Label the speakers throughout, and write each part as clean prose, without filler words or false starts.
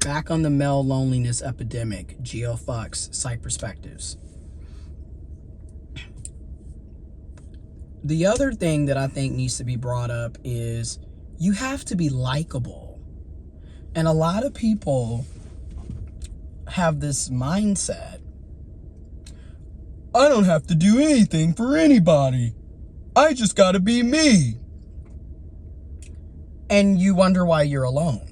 Speaker 1: Back on the male loneliness epidemic, GeoFox, Psych Perspectives. The other thing that I think needs to be brought up is you have to be likable. And a lot of people have this mindset. I don't have to do anything for anybody. I just gotta be me. And you wonder why you're alone.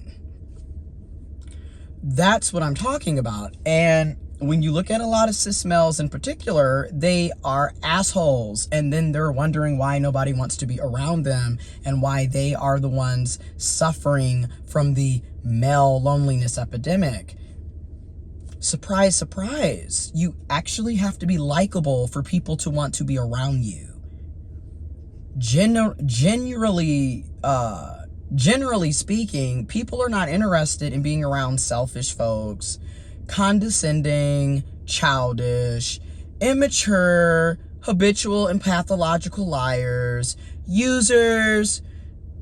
Speaker 1: That's what I'm talking about. And when you look at a lot of cis males in particular, they are assholes. And then they're wondering why nobody wants to be around them and why they are the ones suffering from the male loneliness epidemic. Surprise, surprise. You actually have to be likable for people to want to be around you. Generally speaking, people are not interested in being around selfish folks, condescending, childish, immature, habitual and pathological liars, users,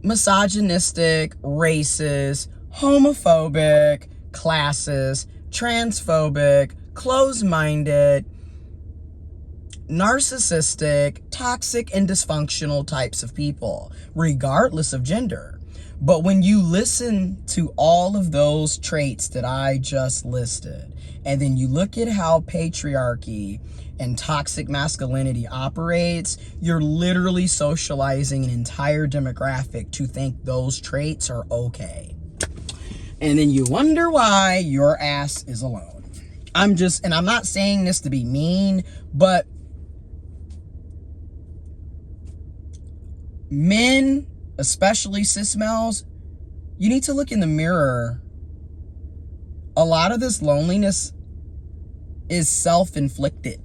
Speaker 1: misogynistic, racist, homophobic, classist, transphobic, closed-minded, narcissistic, toxic, and dysfunctional types of people, regardless of gender. But when you listen to all of those traits that I just listed, and then you look at how patriarchy and toxic masculinity operates, you're literally socializing an entire demographic to think those traits are okay. And then you wonder why your ass is alone. I'm not saying this to be mean, but men, especially cis males, you need to look in the mirror. A lot of this loneliness is self-inflicted.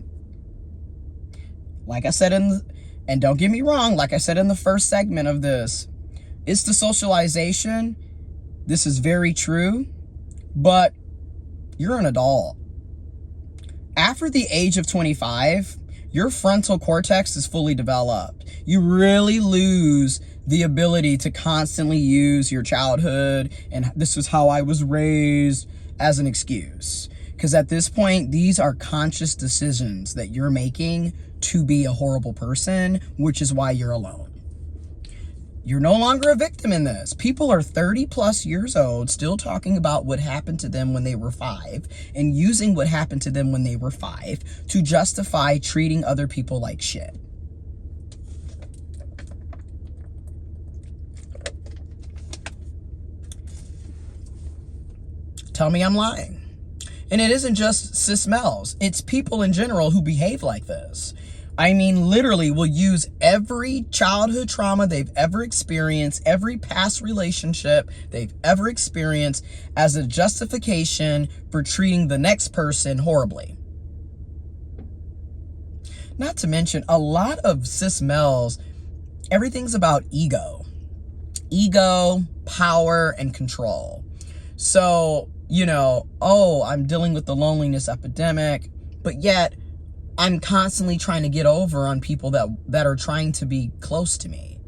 Speaker 1: Like I said and don't get me wrong, like I said in the first segment of this, it's the socialization. This is very true, but you're an adult. After the age of 25, your frontal cortex is fully developed. You really lose the ability to constantly use your childhood and this is how I was raised as an excuse. Because at this point, these are conscious decisions that you're making to be a horrible person, which is why you're alone. You're no longer a victim in this. People are 30 plus years old still talking about what happened to them when they were 5 and using what happened to them when they were 5 to justify treating other people like shit. Tell me I'm lying. And it isn't just cis males. It's people in general who behave like this. I mean, literally will use every childhood trauma they've ever experienced, every past relationship they've ever experienced as a justification for treating the next person horribly. Not to mention, a lot of cis males, everything's about ego. Ego, power, and control. So, I'm dealing with the loneliness epidemic, but yet I'm constantly trying to get over on people that are trying to be close to me.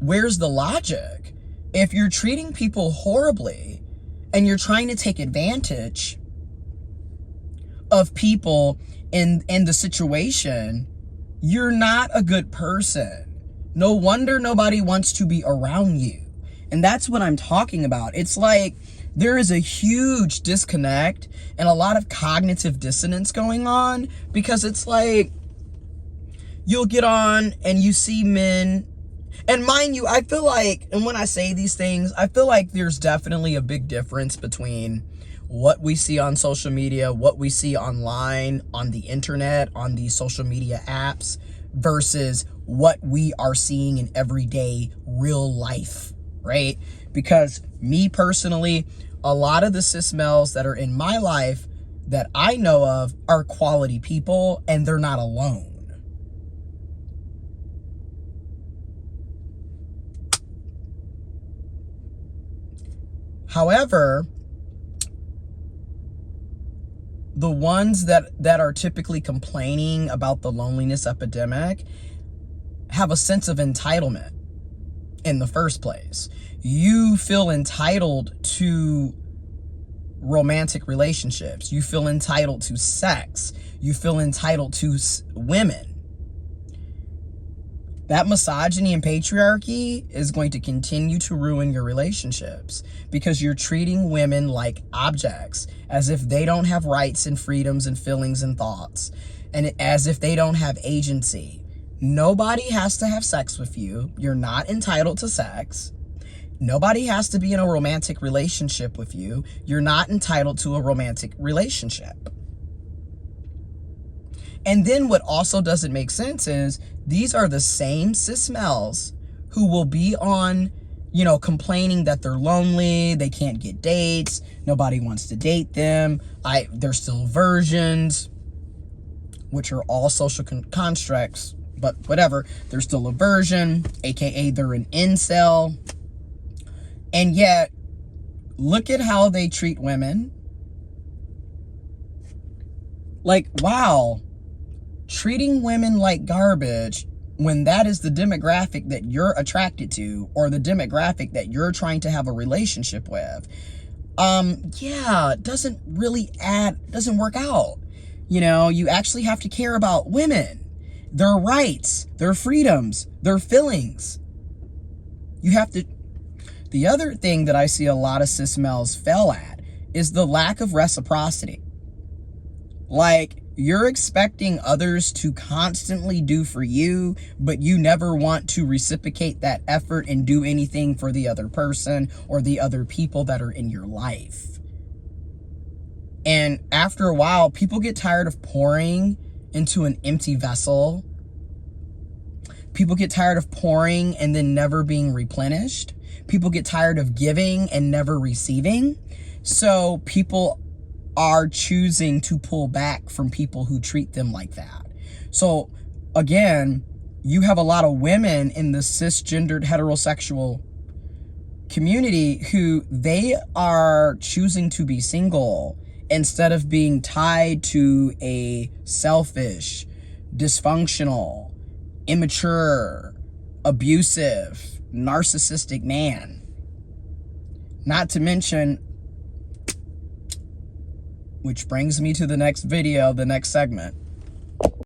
Speaker 1: Where's the logic? If you're treating people horribly and you're trying to take advantage of people in the situation, you're not a good person. No wonder nobody wants to be around you. And that's what I'm talking about. It's like there is a huge disconnect and a lot of cognitive dissonance going on, because it's like you'll get on and you see men, and mind you, I feel like, and when I say these things, I feel like there's definitely a big difference between what we see on social media, what we see online, on the internet, on these social media apps, versus what we are seeing in everyday real life, right? Because me personally, a lot of the cis males that are in my life that I know of are quality people, and they're not alone. However, the ones that are typically complaining about the loneliness epidemic have a sense of entitlement. in the first place. You feel entitled to romantic relationships. You feel entitled to sex. You feel entitled to women. That misogyny and patriarchy is going to continue to ruin your relationships because you're treating women like objects, as if they don't have rights and freedoms and feelings and thoughts, and as if they don't have agency. Nobody has to have sex with you. You're not entitled to sex. Nobody has to be in a romantic relationship with you. You're not entitled to a romantic relationship. And then what also doesn't make sense is these are the same cis males who will be on, complaining that they're lonely, they can't get dates, nobody wants to date them, they're still virgins, which are all social constructs, but whatever, they're still a virgin, aka they're an incel. And yet, look at how they treat women. Like, wow. Treating women like garbage when that is the demographic that you're attracted to or the demographic that you're trying to have a relationship with, doesn't work out. You actually have to care about women, their rights, their freedoms, their feelings. The other thing that I see a lot of cis males fail at is the lack of reciprocity. Like, you're expecting others to constantly do for you, but you never want to reciprocate that effort and do anything for the other person or the other people that are in your life. And after a while, people get tired of pouring into an empty vessel. People get tired of pouring and then never being replenished. People get tired of giving and never receiving. So people are choosing to pull back from people who treat them like that. So again, you have a lot of women in the cisgendered heterosexual community who they are choosing to be single instead of being tied to a selfish, dysfunctional, immature, abusive, narcissistic man. Not to mention, which brings me to the next video, the next segment.